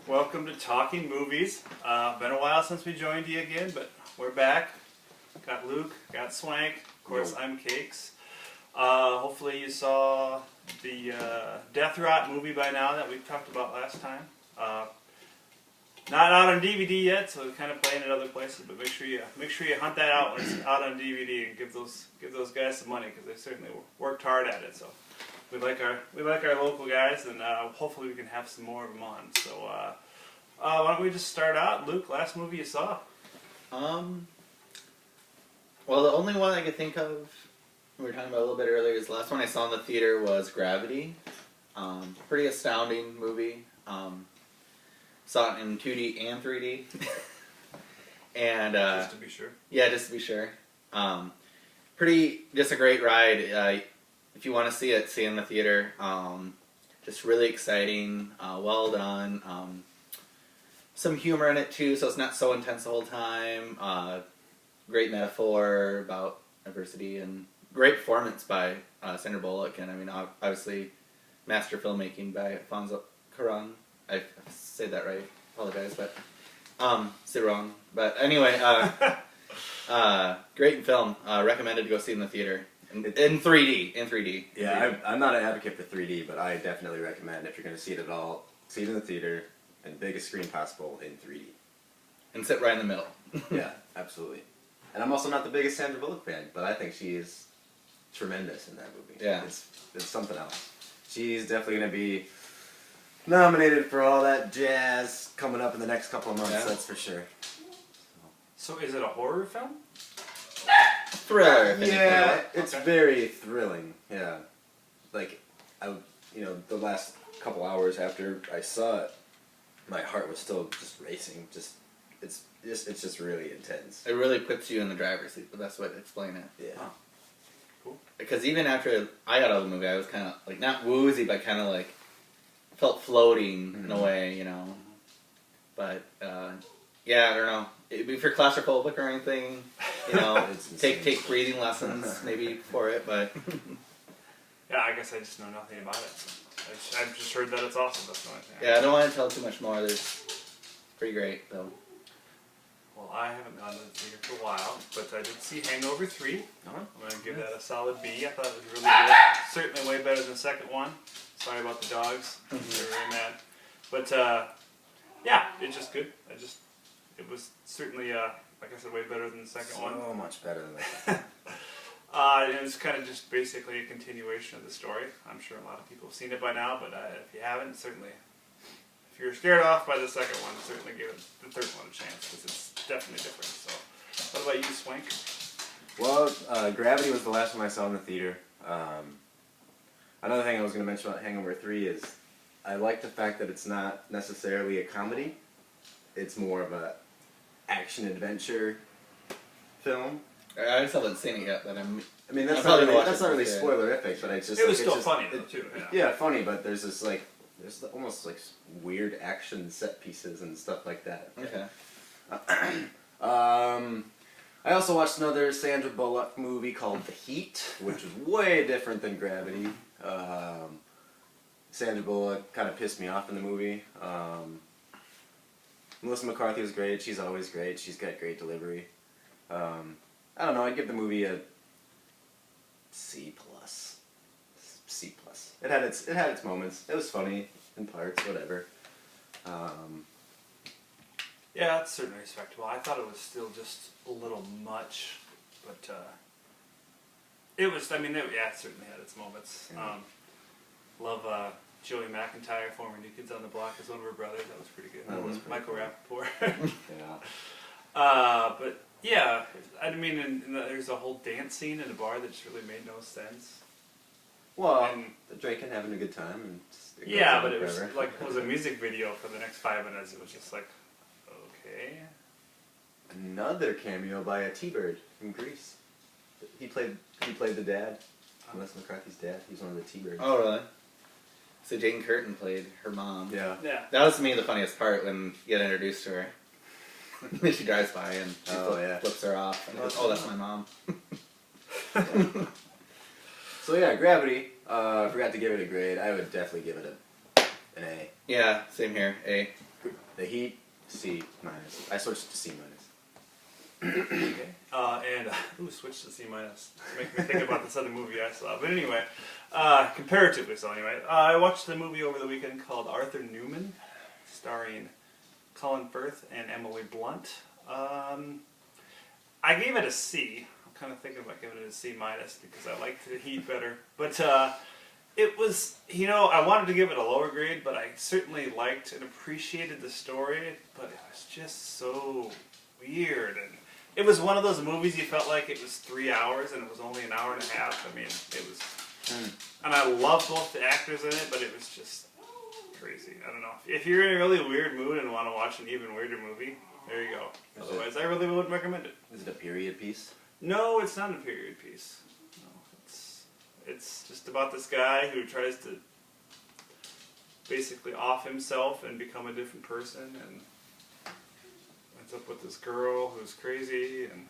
Welcome to Talking Movies. Been a while since we joined you again, but we're back. Got Luke, got Swank, of course I'm Cakes. Hopefully you saw the Death Rot movie by now that we talked about last time. Not out on DVD yet, so we're kind of playing at other places. But make sure you hunt that out when it's out on DVD and give those guys some money because they certainly worked hard at it. So we like our local guys, and hopefully we can have some more of them on. So why don't we just start out, Luke? Last movie you saw? Well, the only one I could think of we were talking about a little bit earlier is the last one I saw in the theater was Gravity. Pretty astounding movie. Saw it in 2D and 3D. And Just to be sure. Yeah, just to be sure. Just a great ride. If you want to see it, see it in the theater. Just really exciting. Well done. Some humor in it too, so it's not so intense the whole time. Great metaphor about adversity and great performance by Sandra Bullock, and I mean obviously master filmmaking by Alfonso Cuarón. I say that right. Apologize, but say wrong. But anyway, great film. Recommended to go see in the theater in 3D. In 3D. Yeah, I'm not an advocate for 3D, but I definitely recommend if you're going to see it at all, see it in the theater and the biggest screen possible in 3D. And sit right in the middle. Yeah, absolutely. And I'm also not the biggest Sandra Bullock fan, but I think she is tremendous in that movie. Yeah, it's something else. She's definitely going to be nominated for all that jazz coming up in the next couple of months, that's for sure. So is it a horror film? Thriller. Yeah, it's Okay. very thrilling. Yeah, like the last couple hours after I saw it, my heart was still just racing. It's just really intense. It really puts you in the driver's seat, but that's what to explain it. Yeah. Oh. Cool. Because even after I got out of the movie, I was kind of like not woozy, but kind of like felt floating in a way, But yeah, I don't know. If you're claustrophobic or anything, take breathing lessons maybe for it. But Yeah, I guess I just know nothing about it. So I've just heard that it's awesome. That's the only thing. yeah, I don't want to tell too much more. There's pretty great though. Well, I haven't gone to the theater for a while, but I did see Hangover 3. I'm going to give that a solid B. I thought it was really good. Certainly way better than the second one. Sorry about the dogs. They were very mad. But, yeah, it's just good. It was certainly, like I said, way better than the second one. So much better than that. And it's kind of just basically a continuation of the story. I'm sure a lot of people have seen it by now, but if you haven't, certainly, if you're scared off by the second one, certainly give it the third one a chance, because it's definitely different. So, what about you, Swank? Well, Gravity was the last one I saw in the theater. Another thing I was going to mention about Hangover 3 is I like the fact that it's not necessarily a comedy. It's more of a action-adventure film. I just haven't seen it yet, but I mean, that's I'll not probably really watch it. spoilerific, but it's just... It was it's still just, funny, though, too. Yeah, funny, but there's this, there's almost, weird action set pieces and stuff like that. Okay. I also watched another Sandra Bullock movie called The Heat, which is way different than Gravity. Sandra Bullock kind of pissed me off in the movie. Melissa McCarthy was great. She's always great. She's got great delivery. I don't know. I'd give the movie a C+. C+. It had its moments. It was funny in parts. Whatever. Yeah, it's certainly respectable. I thought it was still just a little much, but it was, it certainly had its moments. Love Joey McIntyre, former New Kids on the Block, as one of her brothers. That was pretty good. That was pretty Michael cool. Rappaport. Yeah. But yeah, there's a whole dance scene in a bar that just really made no sense. Well, And- the drinking, having a good time. And it goes Yeah, on but it was forever. it was a music video for the next 5 minutes. It was just like, okay. Another cameo by a T-Bird from Greece. He played the dad. Melissa McCarthy's dad. He's one of the T-Birds. Oh, really? So Jane Curtin played her mom. Yeah. Yeah. That was to me the funniest part when you get introduced to her. Then she drives by and she flips her off and goes, "Oh, that's my mom." So yeah, Gravity. I forgot to give it a grade. I would definitely give it an A. Yeah, same here. A. The Heat, C minus. I switched to C minus. Okay. Switch to C minus. Make me think about this other movie I saw. But anyway, comparatively so anyway. I watched the movie over the weekend called Arthur Newman, starring Colin Firth and Emily Blunt. I gave it a C. I'm kind of thinking about giving it a C minus because I liked the Heat better. But it was, I wanted to give it a lower grade, but I certainly liked and appreciated the story. But it was just so weird, and it was one of those movies you felt like it was 3 hours and it was only an hour and a half. I mean, it was, and I love both the actors in it, but it was just crazy. I don't know. If you're in a really weird mood and want to watch an even weirder movie, there you go. Otherwise, I really wouldn't recommend it. Is it a period piece? No, it's not a period piece. No, it's just about this guy who tries to basically off himself and become a different person, and ends up with this girl who's crazy, and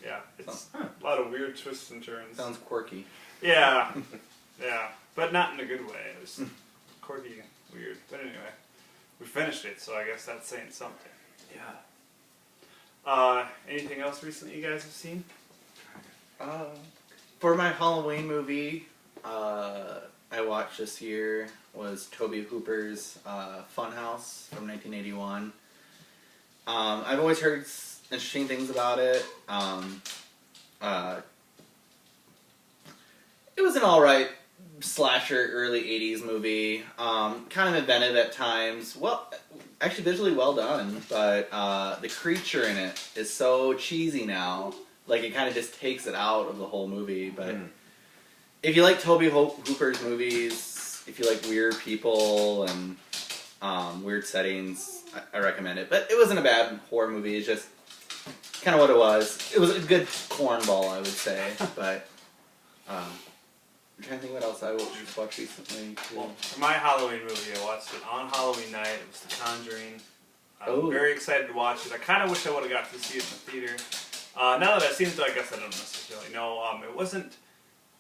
yeah, it's a lot of weird twists and turns. Sounds quirky. Yeah, yeah, but not in a good way. It was quirky and weird. But anyway, we finished it, so I guess that's saying something. Yeah. Anything else recently you guys have seen? For my Halloween movie, I watched this year was Tobe Hooper's Funhouse from 1981. I've always heard interesting things about it. It was an alright slasher early 80s movie. Kind of inventive at times. Well, actually visually well done, but the creature in it is so cheesy now. Like, it kind of just takes it out of the whole movie. But if you like Tobe Hooper's movies, if you like weird people and weird settings, I recommend it. But it wasn't a bad horror movie. It's just kind of what it was. It was a good cornball, I would say. But I'm trying to think what else I watched recently, too. Well, for my Halloween movie, I watched it on Halloween night. It was The Conjuring. I'm very excited to watch it. I kind of wish I would have got to see it in the theater. Now that I've seen it, though, I guess I don't necessarily know. It wasn't...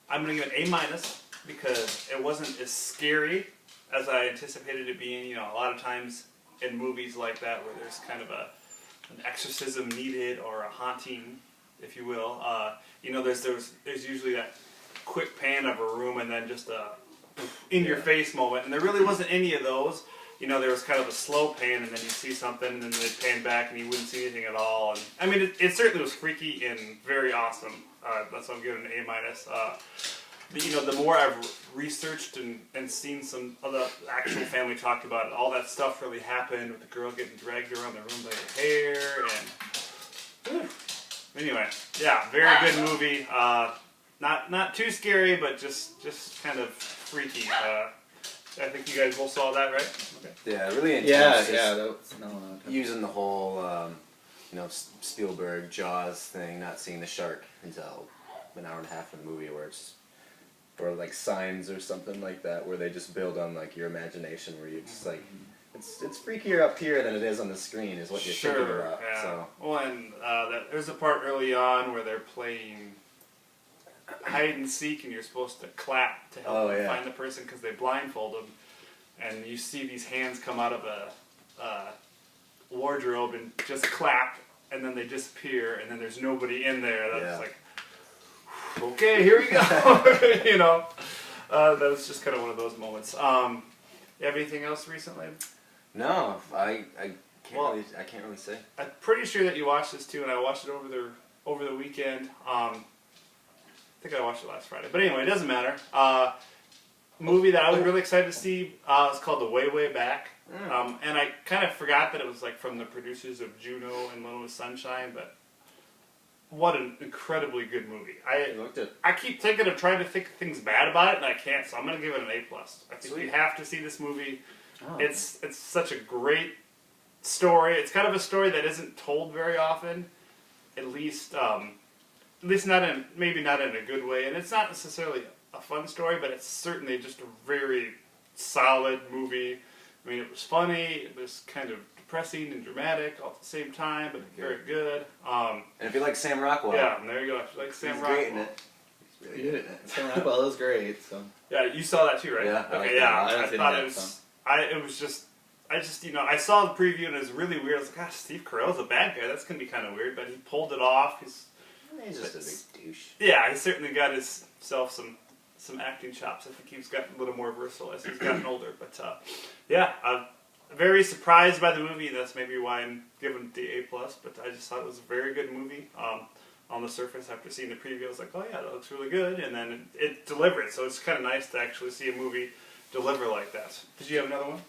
I'm going to give it A minus because it wasn't as scary as I anticipated it being. A lot of times in movies like that where there's kind of an exorcism needed or a haunting, if you will, there's usually that quick pan of a room and then just a in-your-face moment. And there really wasn't any of those. There was kind of a slow pan, and then you see something, and then they'd pan back, and you wouldn't see anything at all. And I mean, it certainly was freaky and very awesome. That's why I'm giving it an A minus. The more I've researched and seen some other actual family talk about it, all that stuff really happened with the girl getting dragged around the room by her hair, and anyway, yeah, very good movie. Not too scary, but just kind of freaky. I think you guys both saw that, right? Okay. Yeah, really intense. Yeah. That was, using the whole, Spielberg Jaws thing, not seeing the shark until an hour and a half in the movie, or like Signs or something like that, where they just build on like your imagination, where you're just like, it's freakier up here than it is on the screen, is what you're thinking about. Yeah. So. Well, and there's a part early on where they're playing hide and seek, and you're supposed to clap to help them find the person because they blindfold them, and you see these hands come out of a wardrobe and just clap, and then they disappear, and then there's nobody in there. That's like, okay, here we go. That was just kind of one of those moments. You have anything else recently? No, I can't really say. I'm pretty sure that you watched this too, and I watched it over the weekend. I think I watched it last Friday. But anyway, it doesn't matter. Movie that I was really excited to see is called The Way, Way Back. And I kind of forgot that it was like from the producers of Juno and Little Miss Sunshine, but what an incredibly good movie. I keep thinking of trying to think things bad about it, and I can't, so I'm going to give it an A+. I think you have to see this movie. Oh. It's such a great story. It's kind of a story that isn't told very often, at least maybe not in a good way, and it's not necessarily a fun story, but it's certainly just a very solid movie. I mean, it was funny, it was kind of depressing and dramatic all at the same time, but very good. And if you like Sam Rockwell. Yeah, and there you go. If you like Sam Rockwell. He's great in it. He's really good in it. Sam Rockwell is great, so. Yeah, you saw that too, right? Yeah. Okay, I thought it was... I just, I saw the preview and it was really weird. I was like, gosh, Steve Carell's a bad guy. That's going to be kind of weird. But he pulled it off. He's just a big douche. Yeah, he certainly got himself some acting chops. I think he's gotten a little more versatile as he's gotten older. But yeah, I'm very surprised by the movie. That's maybe why I'm giving it the A+. But I just thought it was a very good movie. On the surface, after seeing the preview, I was like, oh yeah, that looks really good. And then it delivered. So it's kind of nice to actually see a movie deliver like that. Did you have another one?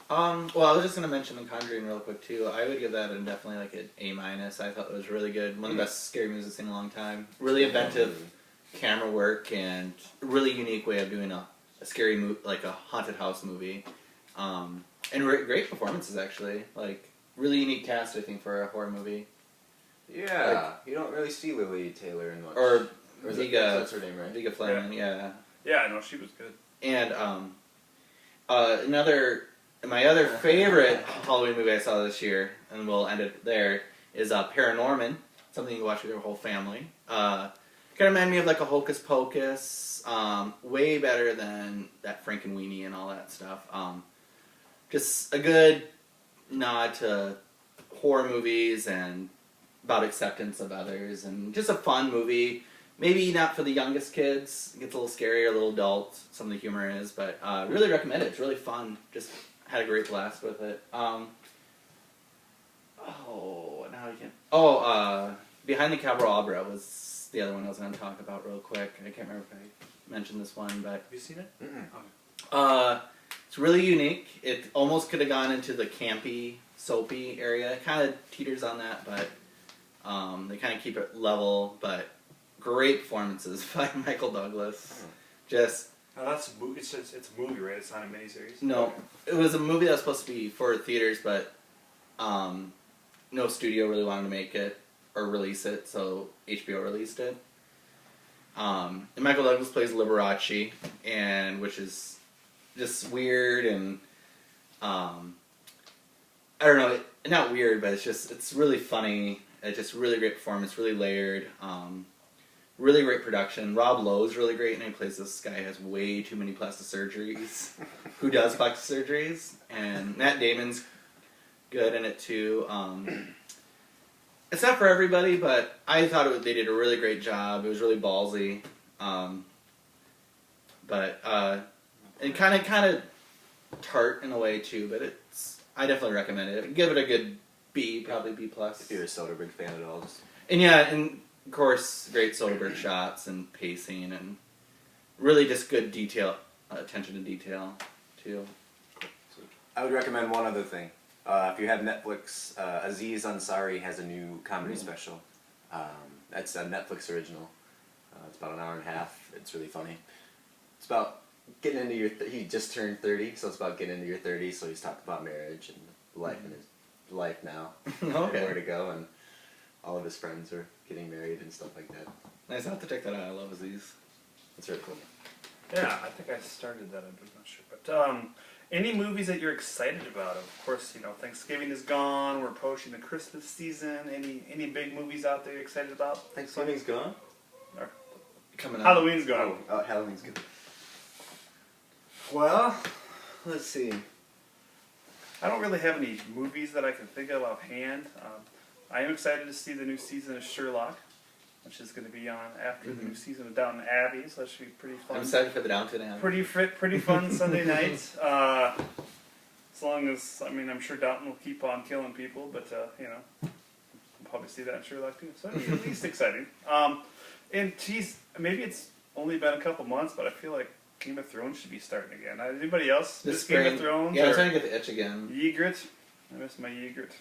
Well, I was just going to mention The Conjuring real quick, too. I would give that definitely like an A-. I thought it was really good. One of the best scary movies I've seen in a long time. Really inventive camera work and really unique way of doing a scary movie, like a haunted house movie. And great performances, actually. Like, really unique cast, I think, for a horror movie. Yeah, you don't really see Lily Taylor in much. Or Viga, that's her name, right? Viga Fleming, yeah. Yeah, I know, she was good. And my other favorite Halloween movie I saw this year, and we'll end it there, is Paranorman. Something you can watch with your whole family. Kind of reminded me of like a Hocus Pocus. Way better than that Frankenweenie and all that stuff. Just a good nod to horror movies and about acceptance of others, and just a fun movie. Maybe not for the youngest kids. It gets a little scary or a little adult. Some of the humor is, but really recommend it. It's really fun. Just had a great blast with it. Behind the Candelabra was the other one I was going to talk about real quick. I can't remember if I mentioned this one, but Have you seen it? Okay. It's really unique. It almost could have gone into the campy, soapy area. It kind of teeters on that, but they kind of keep it level. But great performances by Michael Douglas. Just No, that's a movie. It's a movie, right? It's not a miniseries. no, it was a movie that was supposed to be for theaters, but no studio really wanted to make it or release it, so HBO released it. And Michael Douglas plays Liberace, and which is just weird and I don't know, not weird, but it's really funny. It's just really great performance, really layered. Really great production. Rob Lowe's really great, and he plays this guy who has way too many plastic surgeries. Who does plastic surgeries? And Matt Damon's good in it too. It's not for everybody, but I thought they did a really great job. It was really ballsy, but and kind of tart in a way too. But I definitely recommend it. Give it a good B, probably B+. If you're a Soderbergh fan at all, just... And yeah, and of course, great Soderbergh shots and pacing, and really just good detail, attention to detail, too. I would recommend one other thing. If you have Netflix, Aziz Ansari has a new comedy special. That's a Netflix original. It's about an hour and a half. It's really funny. It's about getting into your... he just turned 30, so it's about getting into your 30s, so he's talking about marriage and life in his life now. Okay. And where to go, and all of his friends are getting married and stuff like that. Nice, I'll have to check that out. I love Aziz. It's really cool. Yeah, I think I started that. I'm not sure, but any movies that you're excited about? Of course, Thanksgiving is gone. We're approaching the Christmas season. Any big movies out there you're excited about? Thanksgiving's gone? Or Coming up. Halloween's gone. Halloween's good. Well, let's see. I don't really have any movies that I can think of offhand. I am excited to see the new season of Sherlock, which is going to be on after the new season of Downton Abbey, so that should be pretty fun. I'm excited for the Downton Abbey. Pretty fun Sunday night. As long as, I'm sure Downton will keep on killing people, but, we'll probably see that in Sherlock too. So it's at least exciting. And geez, maybe it's only been a couple months, but I feel like Game of Thrones should be starting again. Anybody else miss Game of Thrones? Yeah, I'm trying to get the itch again. Ygritte? I miss my Ygritte.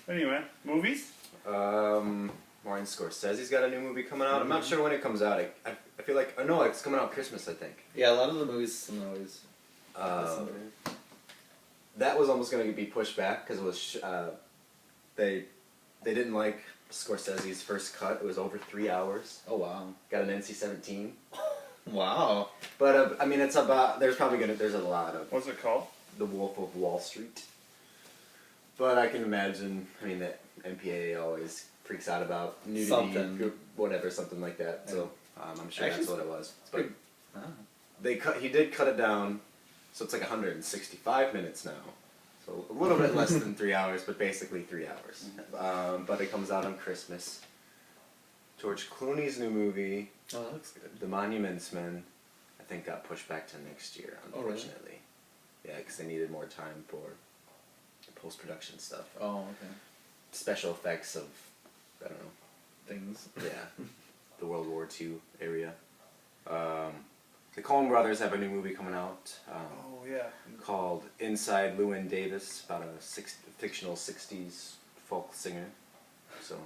Anyway, movies? Martin Scorsese's got a new movie coming out. I'm not sure when it comes out. I feel like... no, it's coming out Christmas, I think. Yeah, a lot of the movies I'm always... That was almost going to be pushed back because it was... they didn't like Scorsese's first cut. It was over 3 hours. Oh, wow. Got an NC-17. Wow. But, it's about... There's a lot of... What's it called? The Wolf of Wall Street. But I can imagine, that MPAA always freaks out about nudity, something like that. So I'm sure that's what it was. But he did cut it down, so it's like 165 minutes now. So a little bit less than 3 hours, but basically 3 hours. But it comes out on Christmas. George Clooney's new movie, Oh, that looks good. The Monuments Men, I think got pushed back to next year, Oh, really? unfortunately. Yeah, because they needed more time for post-production stuff. Oh, okay. Special effects of, I don't know, Things. yeah, the World War II area. The Coen Brothers have a new movie coming out Oh yeah. called Inside Llewyn Davis, about a fictional 60s folk singer. So.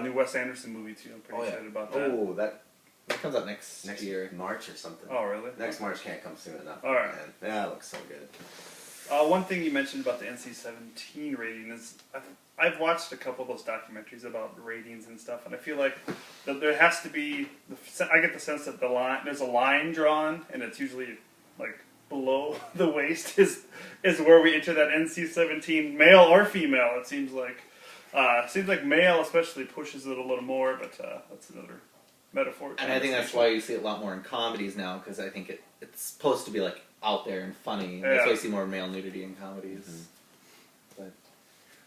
New Wes Anderson movie too. I'm pretty excited about that. Oh, That comes out next year. March or something. Oh really? Next March can't come soon enough. All right. Man. Yeah, it looks so good. One thing you mentioned about the NC-17 rating is I've watched a couple of those documentaries about ratings and stuff, and I feel like that there has to be. I get the sense that there's a line drawn, and it's usually like below the waist is where we enter that NC-17, male or female. It seems like male especially pushes it a little more, but that's another metaphor. And I think that's why you see it a lot more in comedies now, because I think it's supposed to be like out there and funny. And that's why you see more male nudity in comedies. Mm-hmm. But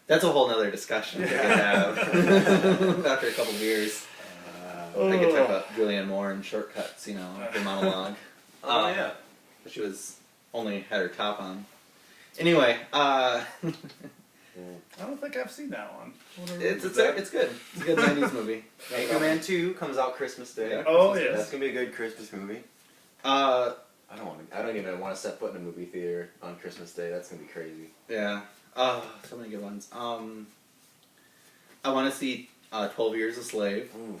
that's a whole nother discussion we could have after a couple beers. I could talk about Julianne Moore and Shortcuts, her monologue. Oh yeah. She only had her top on. Anyway, I don't think I've seen that one. it's good. It's a good 90s movie. Anchorman 2 comes out Christmas Day. Yeah. Oh yes. That's gonna be a good Christmas movie. I don't even want to step foot in a movie theater on Christmas Day. That's gonna be crazy. Yeah. So many good ones. I want to see 12 Years a Slave. Ooh.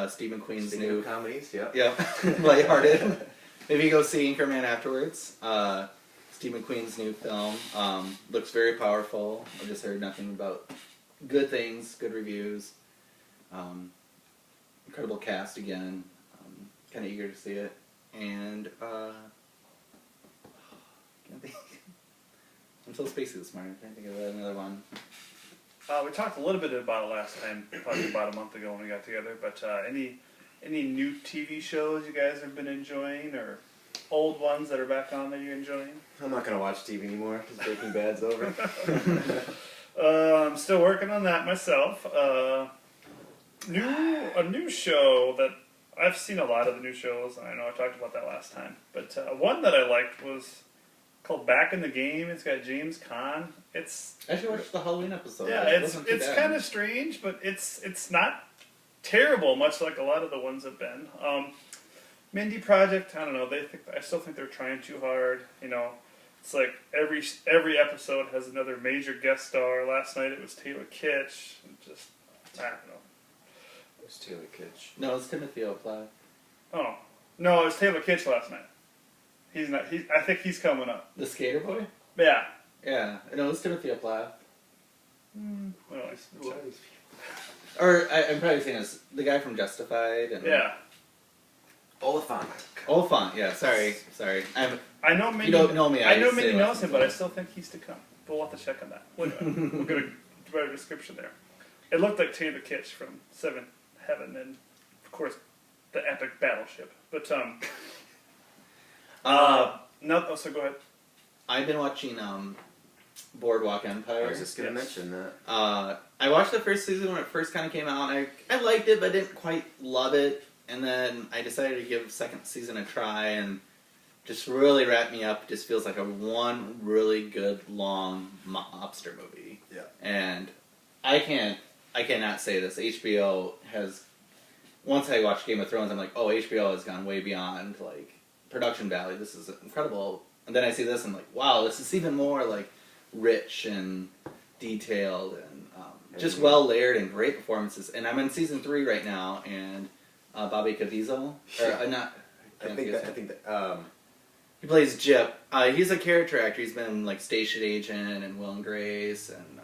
Steve McQueen's Speaking new. of comedies, yep. Yep. Lighthearted. Maybe go see Anchorman afterwards. Steve McQueen's new film looks very powerful. I just heard nothing but good things, good reviews. Incredible cast again. Kind of eager to see it. And can't think. I'm so spacey this morning. I can't think of another one. We talked a little bit about it last time, probably about a month ago when we got together. But any new TV shows you guys have been enjoying, or old ones that are back on that you're enjoying? I'm not gonna watch TV anymore because Breaking Bad's over. I'm still working on that myself. A new show that I've seen a lot of the new shows, and I know I talked about that last time. But one that I liked was called Back in the Game. It's got James Caan. I should watch the Halloween episode. Yeah, it's kind of strange, but it's not terrible, much like a lot of the ones have been. Mindy Project, I don't know. I still think they're trying too hard. It's like every episode has another major guest star. Last night it was Taylor Kitsch. I don't know. It's Taylor Kitsch. No, it's Timothy Olyphant. Oh no, it was Taylor Kitsch last night. He's not. I think he's coming up. The Skater Boy? Yeah. Yeah. No, it's Timothy Olyphant. Well, Or I'm probably saying it's the guy from Justified. And yeah. Oliphant. Oliphant, yeah. Sorry. I know Mindy. You don't know me. I know say Mindy last knows him, but I name. still think he's to come. But we'll have to check on that. We'll get a better description there. It looked like Taylor Kitsch from Seventh Heaven, and of course, the epic battleship. But no. So go ahead. I've been watching Boardwalk Empire. I was just gonna mention that. I watched the first season when it first kind of came out. And I liked it, but I didn't quite love it. And then I decided to give the second season a try, and just really wrapped me up. It just feels like one really good long mobster movie. Yeah. And I cannot say this. HBO has. Once I watched Game of Thrones, I'm like, oh, HBO has gone way beyond like production value. This is incredible. And then I see this, and I'm like, wow, this is even more like rich and detailed and just well layered and great performances. And I'm in season 3 right now, and Bobby Caviezel, I think that. he plays Jip. He's a character actor. He's been like Station Agent and Will and Grace and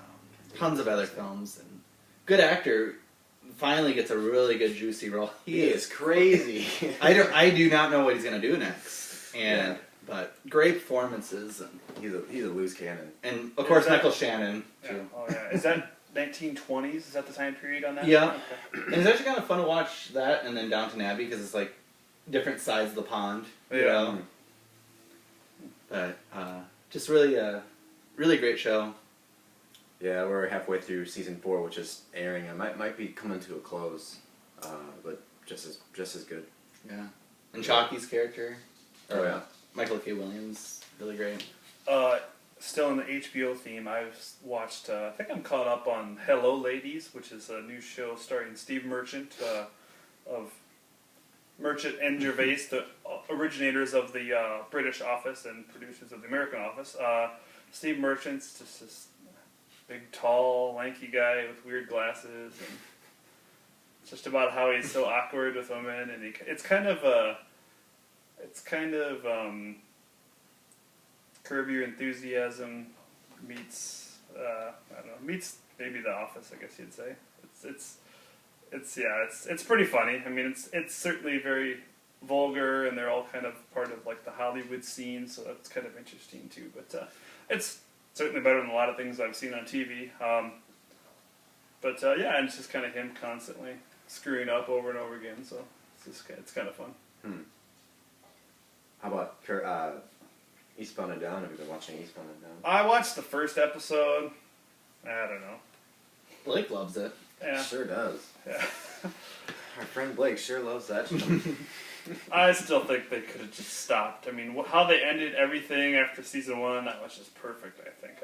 tons of other films. And good actor. Finally gets a really good juicy role. He is crazy. I do not know what he's gonna do next. But great performances and he's a loose cannon. And of course Michael Shannon too. Oh yeah. Is that 1920s? Is that the time period on that? Yeah. Okay. And it's actually kind of fun to watch that and then Downton Abbey because it's like different sides of the pond. You know? But just really really great show. Yeah, we're halfway through season 4, which is airing. It might be coming to a close, but just as good. Yeah. And Chalky's character. Oh, yeah. Michael K. Williams, really great. Still in the HBO theme, I've watched, I think I'm caught up on Hello Ladies, which is a new show starring Steve Merchant of Merchant and Gervais, the originators of the British Office and producers of the American Office. Steve Merchant's just this big, tall, lanky guy with weird glasses, and it's just about how he's so awkward with women, and it's kind of Curb Your Enthusiasm meets I don't know, meets maybe The Office, I guess you'd say. It's pretty funny. I mean, it's certainly very vulgar, and they're all kind of part of like the Hollywood scene, so that's kind of interesting too. But it's certainly better than a lot of things I've seen on TV. Yeah, and it's just kind of him constantly screwing up over and over again. So it's kind of fun. How about Eastbound and Down? Have you been watching Eastbound and Down? I watched the first episode. I don't know. Blake loves it. Yeah. Sure does. Yeah. Our friend Blake sure loves that show. I still think they could have just stopped. I mean, how they ended everything after season 1, that was just perfect, I think.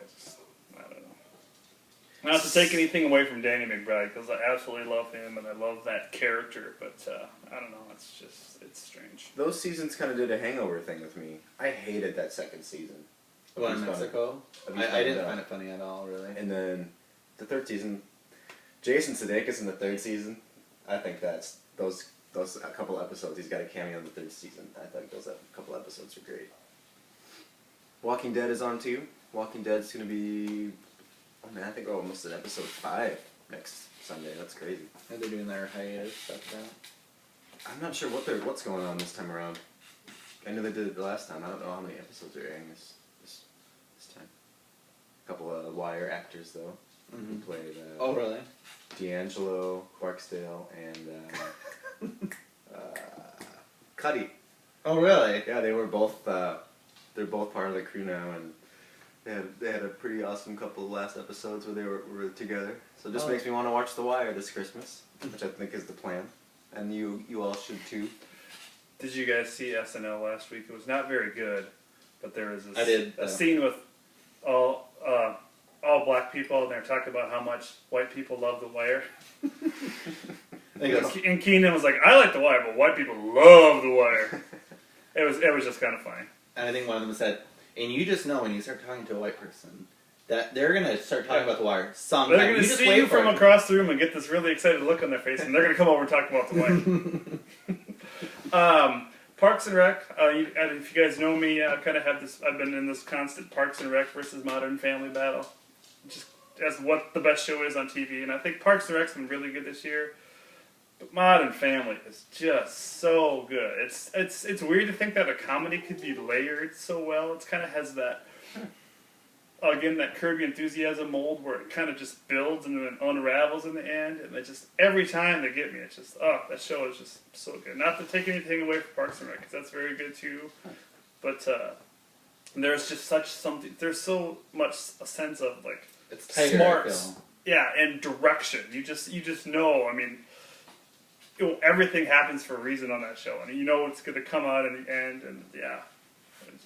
I don't know. Not to take anything away from Danny McBride, because I absolutely love him, and I love that character, but I don't know, it's strange. Those seasons kind of did a hangover thing with me. I hated that second season. The one in Eastbound- Mexico? of I Eastbound didn't and find Down. it funny at all, really. And then the third season, Jason Sudeikis in the third season. I think that's those a couple episodes. He's got a cameo in the third season. I think those couple episodes are great. Walking Dead is on too. Walking Dead's gonna be, oh man, I think we're almost at episode 5 next Sunday. That's crazy. Are they doing their hiatus after that? I'm not sure what's going on this time around. I know they did it the last time. I don't know how many episodes are airing this time. A couple of Wire actors though. Who played Oh, really? D'Angelo, Clarksdale, and Cuddy. Oh, really? Yeah, they were both. They're both part of the crew now, and they had a pretty awesome couple of last episodes where they were together. So it just makes me want to watch The Wire this Christmas, which I think is the plan, and you all should too. Did you guys see SNL last week? It was not very good, but there was I did, a scene with all black people, and they're talking about how much white people love The Wire. And Keenan was like, "I like The Wire, but white people love The Wire." It was just kind of funny. And I think one of them said, and you just know when you start talking to a white person that they're going to start talking about The Wire sometime. They're going to see you from across the room and get this really excited look on their face, and they're going to come over and talk about The Wire. Parks and Rec. If you guys know me, I kind of have this. I've been in this constant Parks and Rec versus Modern Family battle, just as what the best show is on TV. And I think Parks and Rec's been really good this year. But Modern Family is just so good. It's weird to think that a comedy could be layered so well. It kind of has that, again, that Curb Your Enthusiasm mold where it kind of just builds and then unravels in the end. And it just, every time they get me, it's just, that show is just so good. Not to take anything away from Parks and Rec, because that's very good too. But there's just there's so much a sense of like, it's tighter, smarts. Yeah, and direction. You just know, I mean, everything happens for a reason on that show, and you know it's going to come out in the end, and yeah.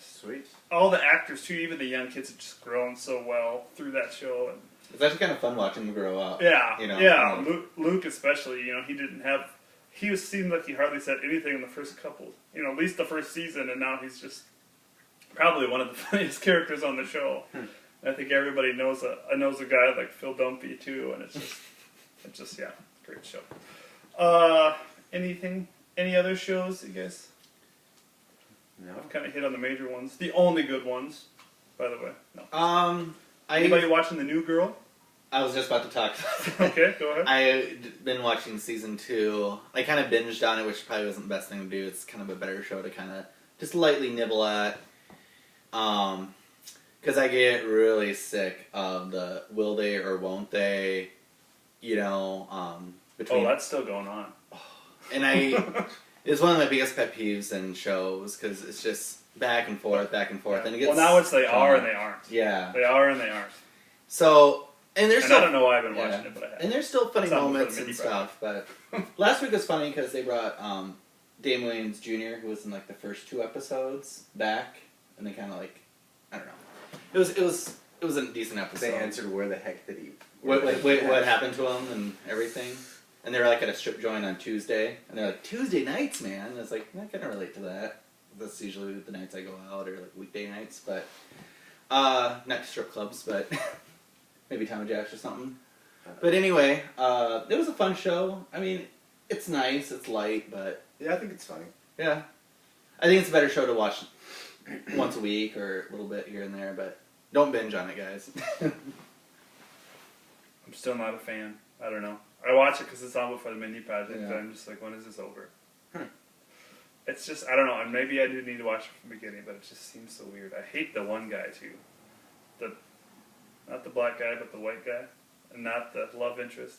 Sweet. All the actors, too, even the young kids have just grown so well through that show. And it's actually kind of fun watching them grow up. Yeah, you know? Yeah. Luke especially, he seemed like he hardly said anything in the first couple, at least the first season, and now he's just probably one of the funniest characters on the show. I think everybody knows a guy like Phil Dunphy, too, and it's just great show. Any other shows, you guys? No. I've kind of hit on the major ones. The only good ones, by the way. No. Anybody watching The New Girl? I was just about to talk about that. Okay, go ahead. I've been watching season 2. I kind of binged on it, which probably wasn't the best thing to do. It's kind of a better show to kind of just lightly nibble at. Because I get really sick of the will they or won't they, between... Oh, that's still going on. And it's one of my biggest pet peeves in shows, because it's just, back and forth, and it gets well, now it's they are and they aren't. Yeah. They are and they aren't. So and there's And still I don't know why I've been yeah. watching it, but I have. And there's still funny That's not moments for the and mini stuff. But last week was funny because they brought Dame Williams Jr., who was in like the first 2 episodes, back, and they kind of like I don't know. It was a decent episode. They answered where the heck did he? What happened to him and everything. And they were like at a strip joint on Tuesday, and they're like, Tuesday nights, man. And it's like, I can relate to that. That's usually the nights I go out, or like weekday nights, but not strip clubs, but maybe Tommy Jacks or something. But anyway, it was a fun show. I mean, it's nice, it's light, but Yeah, I think it's funny. yeah, I think it's a better show to watch once a week or a little bit here and there, but don't binge on it, guys. I'm still not a fan. I don't know. I watch it because it's on before the mini project, Yeah. and I'm just like, when is this over? It's just, I don't know, and maybe I do need to watch it from the beginning, but it just seems so weird. I hate the one guy, too. Not the black guy, but the white guy. And not the love interest.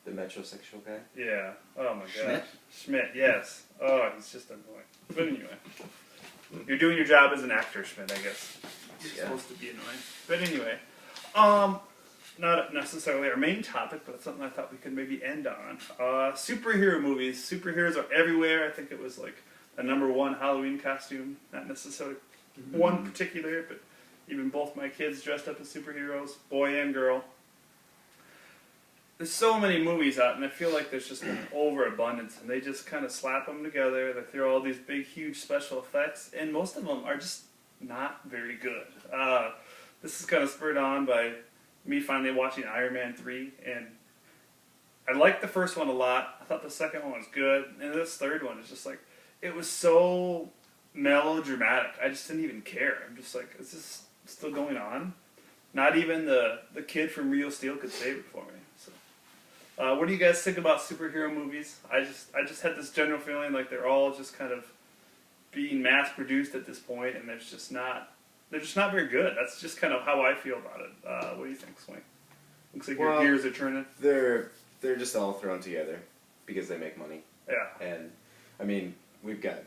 The metrosexual guy. Yeah. Oh, my Schmidt? gosh. Schmidt, yes. Oh, he's just annoying. But anyway. You're doing your job as an actor, Schmidt, I guess. You're supposed to be annoying. But anyway. Not necessarily our main topic, but it's something I thought we could maybe end on. Superhero movies. Superheroes are everywhere. I think it was like the #1 Halloween costume. Not necessarily one particular, but even both my kids dressed up as superheroes, boy and girl. There's so many movies out, and I feel like there's just an overabundance, and they just kind of slap them together. They throw all these big, huge special effects, and most of them are just not very good. This is kind of spurred on by me finally watching Iron Man 3, and I liked the first one a lot. I thought the second one was good, and this third one is just like, it was so melodramatic. I just didn't even care. I'm just like, is this still going on? Not even the kid from Real Steel could save it for me. So, what do you guys think about superhero movies? I just had this general feeling like they're all just kind of being mass produced at this point, and they're just not very good. That's just kind of how I feel about it. What do you think, Swing? Looks like your gears are turning. They're just all thrown together because they make money. Yeah. And I mean, we've got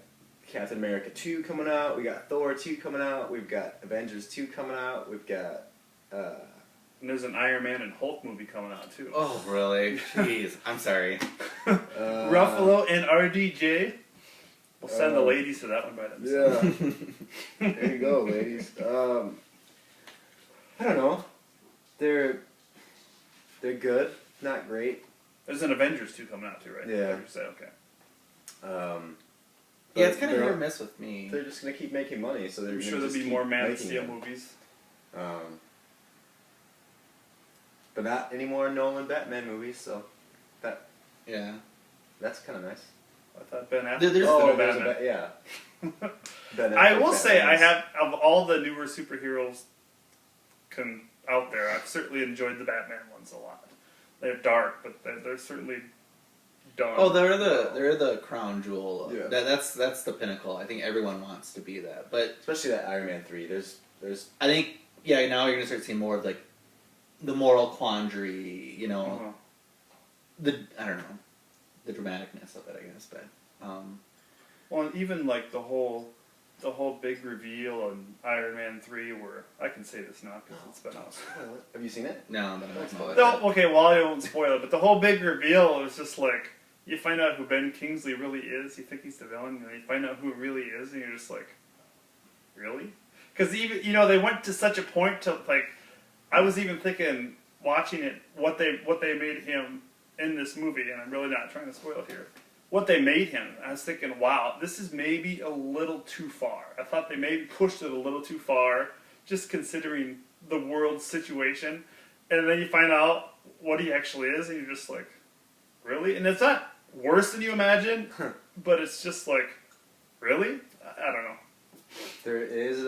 Captain America 2 coming out. We got Thor 2 coming out. We've got Avengers 2 coming out. We've got. And there's an Iron Man and Hulk movie coming out too. Oh, really? Jeez. I'm sorry. Ruffalo and RDJ. We'll send the ladies to that one by themselves. Yeah. There you go, ladies. I don't know. They're good, not great. There's an Avengers 2 coming out too, right? Yeah. You said, okay. Yeah, it's kind of they're- hit or miss with me. They're just gonna keep making money, so they're I'm gonna sure there'll just be keep more Man of making Steel them. movies. But not any more Nolan Batman movies, so Yeah. that's kind of nice. I thought Ben Affleck There's was no the there's a Batman. yeah. Ben I Affleck will say I Batman's- have, of all the newer superheroes out there, I've certainly enjoyed the Batman ones a lot. They're dark, but they're certainly done. Oh, they're the crown jewel. Yeah. That's the pinnacle. I think everyone wants to be that. But especially that Iron Man 3. There's I think now you're gonna start seeing more of like the moral quandary. You know, I don't know, the dramaticness of it. I guess, but Well, and even like the whole big reveal on Iron Man 3, where I can say this now because it's been out. Have you seen it? no, but I'm not spoiling No, it. okay, well I won't spoil it, but the whole big reveal is just like, you find out who Ben Kingsley really is, you think he's the villain, and then you find out who it really is, and you're just like, really? Because even, they went to such a point to, like, I was even thinking, watching it, what they made him in this movie, and I'm really not trying to spoil it here, what they made him, I was thinking, wow, this is maybe a little too far. I thought they maybe pushed it a little too far, just considering the world's situation, and then you find out what he actually is, and you're just like, really? And it's not worse than you imagine, but it's just like, really? I don't know. There is,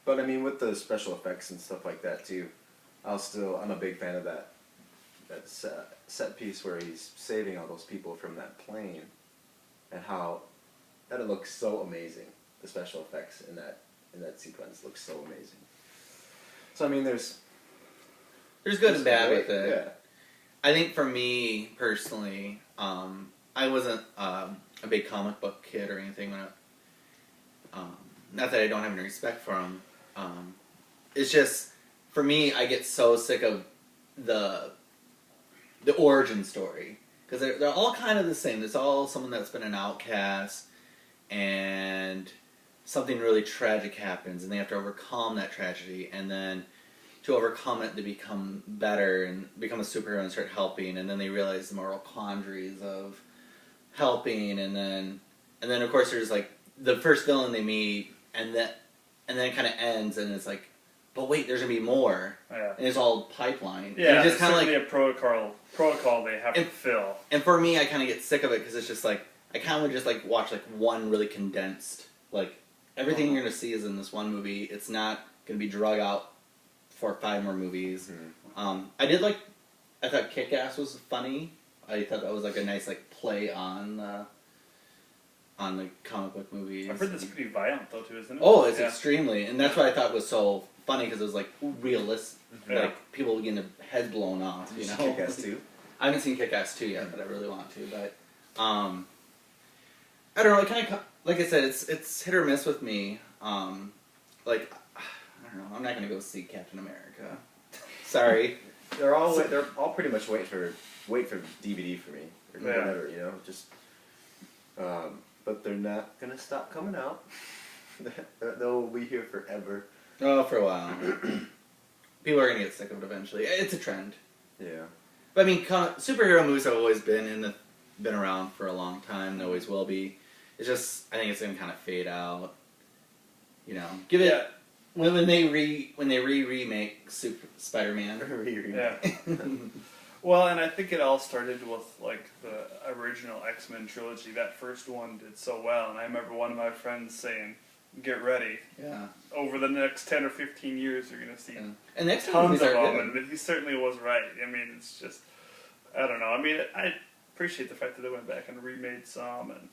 but I mean, with the special effects and stuff like that too, I'm a big fan of that set piece where he's saving all those people from that plane, and how that it looks so amazing. The special effects in that sequence look so amazing. So I mean, there's There's good and bad with it. Yeah. I think for me personally, I wasn't a big comic book kid or anything when not that I don't have any respect for him. It's just for me, I get so sick of the origin story because they're all kind of the same. It's all someone that's been an outcast and something really tragic happens and they have to overcome that tragedy, and then to overcome it they become better and become a superhero and start helping, and then they realize the moral quandaries of helping, and then of course there's like the first villain they meet, and then it kind of ends and it's like, but wait, there's gonna be more. Yeah. And it's all pipeline. Yeah, and it's just kind of certainly like a protocol they have to fill. And for me, I kind of get sick of it because it's just like I kind of just like watch like one really condensed, like everything you're gonna see is in this one movie. It's not gonna be drug out for 5 more movies. Mm-hmm. I thought Kick-Ass was funny. I thought that was like a nice like play on the comic book movies. I've heard that's pretty violent though too, isn't it? Oh, it's extremely, and that's what I thought was so funny because it was like realistic, Yeah. like people getting their heads blown off. You know, Kick-Ass 2? I haven't seen Kick-Ass 2 yet, but I really want to. But I don't know. It kind of, like I said, it's hit or miss with me. Like I don't know. I'm not gonna go see Captain America. Sorry. They're all pretty much wait for DVD for me or Yeah. whatever, you know. Just, but they're not gonna stop coming out. They'll be here forever. Oh, for a while. People are gonna get sick of it eventually. It's a trend. Yeah. But I mean, superhero movies have always been around for a long time. They always will be. It's just I think it's gonna kind of fade out. You know, give it when they remake Spider-Man. Yeah. Well, and I think it all started with like the original X-Men trilogy. That first one did so well, and I remember one of my friends saying, "Get ready. Yeah. Over the next 10 or 15 years, you're gonna see Yeah. And next tons movies of are them." good. And he certainly was right. I mean, it's just I don't know. I mean, I appreciate the fact that they went back and remade some, and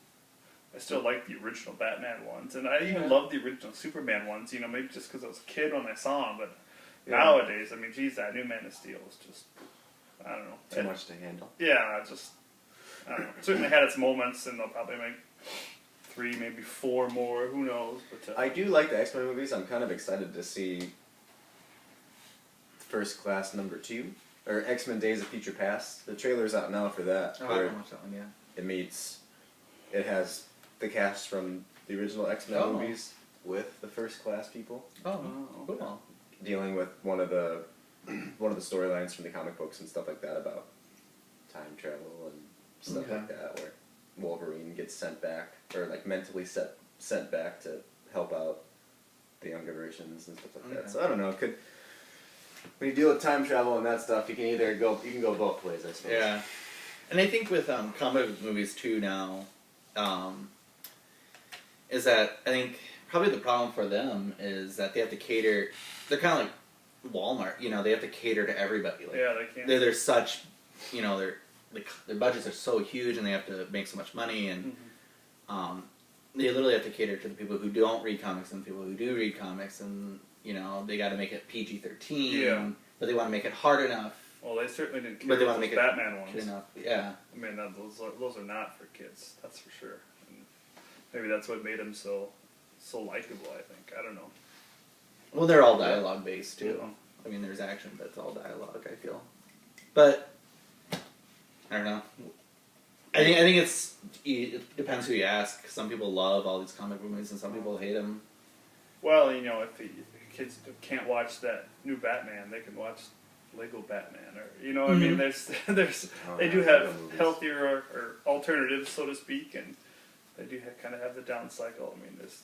I still like the original Batman ones, and I even love the original Superman ones. You know, maybe just because I was a kid when I saw them, but nowadays, I mean, geez, that new Man of Steel is just I don't know. Too much to handle. Yeah, I don't know. It certainly had its moments, and they'll probably make 3, maybe 4 more. Who knows? But I do like the X-Men movies. I'm kind of excited to see First Class #2 or X-Men Days of Future Past. The trailer's out now for that. Oh, I where haven't watched that one yet. it has the cast from the original X-Men Oh. movies with the First Class people Oh, okay. cool. dealing with one of the storylines from the comic books and stuff like that about time travel and stuff Okay. like that, where Wolverine gets sent back or like mentally sent back to help out the younger versions and stuff like Okay. that. So I don't know. When you deal with time travel and that stuff, you can go both ways, I suppose. Yeah. And I think with comic movies too now, is that I think probably the problem for them is that they have to cater. They're kind of like Walmart, you know. They have to cater to everybody. Like, yeah, they can't. they're such, you know, their budgets are so huge and they have to make so much money, and they literally have to cater to the people who don't read comics and the people who do read comics, and you know they got to make it PG-13. Yeah. But they want to make it hard enough. Well, they certainly didn't care But they about want to those make it Batman ones. good enough. Yeah. I mean, those are not for kids. That's for sure. And maybe that's what made them so likable. I think. I don't know. Well, they're all dialogue based too. Mhm. I mean, there's action, but it's all dialogue. I feel, but I don't know. I think it depends who you ask. Some people love all these comic movies, and some people hate them. Well, you know, if the kids can't watch that new Batman, they can watch Lego Batman, or you know, I mean, there's they do have Lego movies. healthier or alternatives, so to speak, and they do kind of have the down cycle. I mean, there's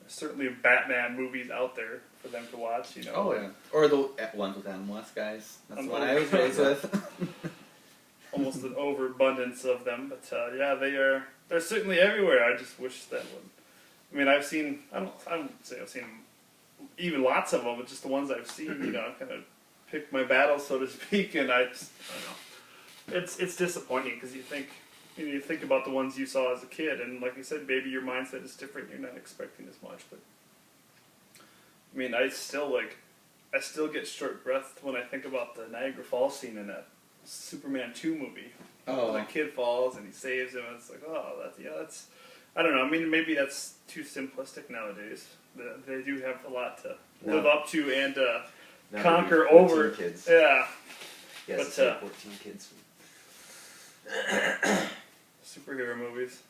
certainly Batman movies out there for them to watch. You know. Oh yeah, or the ones with Adam West guys. That's the one I was raised with. Almost an overabundance of them, but yeah, they're certainly everywhere. I just wish that would. I mean, I've seen. I don't say I've seen even lots of them, but just the ones I've seen. You know, kind of pick my battles, so to speak, and I don't know. It's disappointing because you think about the ones you saw as a kid, and like you said, maybe your mindset is different. You're not expecting as much, but I mean, I still get short breath when I think about the Niagara Falls scene in that Superman 2 movie. Oh. When that kid falls and he saves him, and it's like, oh, that's I don't know. I mean, maybe that's too simplistic nowadays. they do have a lot to No. live up to and Now conquer maybe 14 over. kids. Yeah, Yes, but, it's like 14 kids. superhero movies.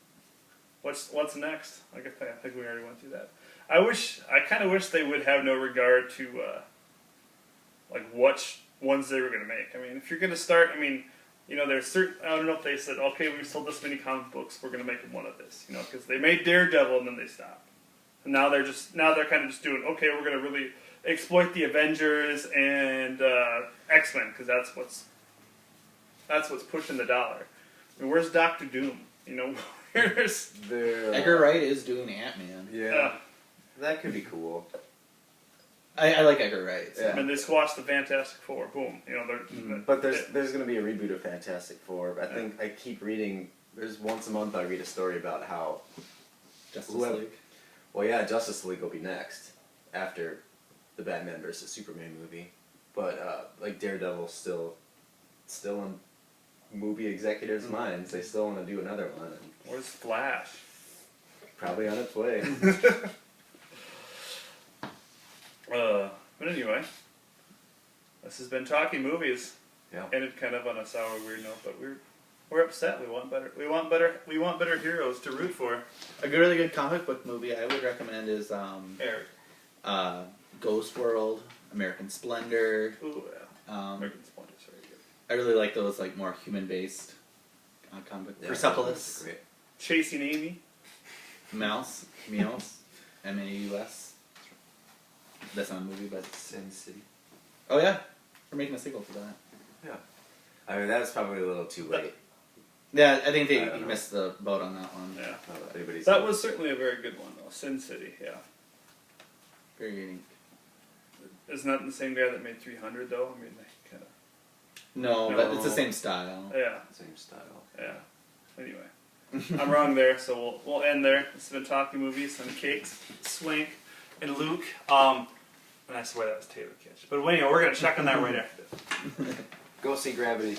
What's next? I think we already went through that. I kind of wish they would have no regard to like what ones they were going to make. I mean, if you're going to start, I mean, there's certain. I don't know if they said, okay, we've sold this many comic books, we're going to make one of this. Because they made Daredevil and then they stopped. And now they're kind of just doing, okay, we're going to really exploit the Avengers and X-Men because that's what's pushing the dollar. I mean, where's Doctor Doom? Where's Edgar Wright is doing Ant-Man. Yeah, that could be cool. I like Edgar Wright. So. Yeah. I mean, they squashed the Fantastic Four. Boom. They're, But there's going to be a reboot of Fantastic Four. I think I keep reading. There's once a month I read a story about how Justice whoever- League. Well, yeah, Justice League will be next after the Batman versus Superman movie, but like Daredevil's still in movie executives' minds. They still want to do another one. And where's Flash? probably on its way. But anyway, this has been Talking Movies. Yeah. Ended kind of on a sour, weird note, but we're upset. We want better. We want better heroes to root for. A really good comic book movie I would recommend is Eric. Ghost World, American Splendor. Ooh, yeah. Um, American Splendor's very good. I really like those like more human-based comic. Yeah, Persepolis, great. Chasing Amy. Meows, M-A-U-S. That's not a movie, but Sin City. oh yeah, we're making a sequel to that. Yeah. I mean, that's probably a little too late. Yeah, I think I they don't know. missed the boat on that one. Yeah. I don't know if anybody's That was certainly a very good one, though. Sin City, yeah. Very unique. Isn't that the same guy that made 300, though? I mean, they kind of... No, No. but it's the same style. Yeah, same style. yeah. Anyway, I'm wrong there, so we'll end there. This has been Talking Movies. I'm Cakes, Swank, and Luke. And I swear that was Taylor Kitsch. But anyway, we're going to check on that right after this. Go see Gravity.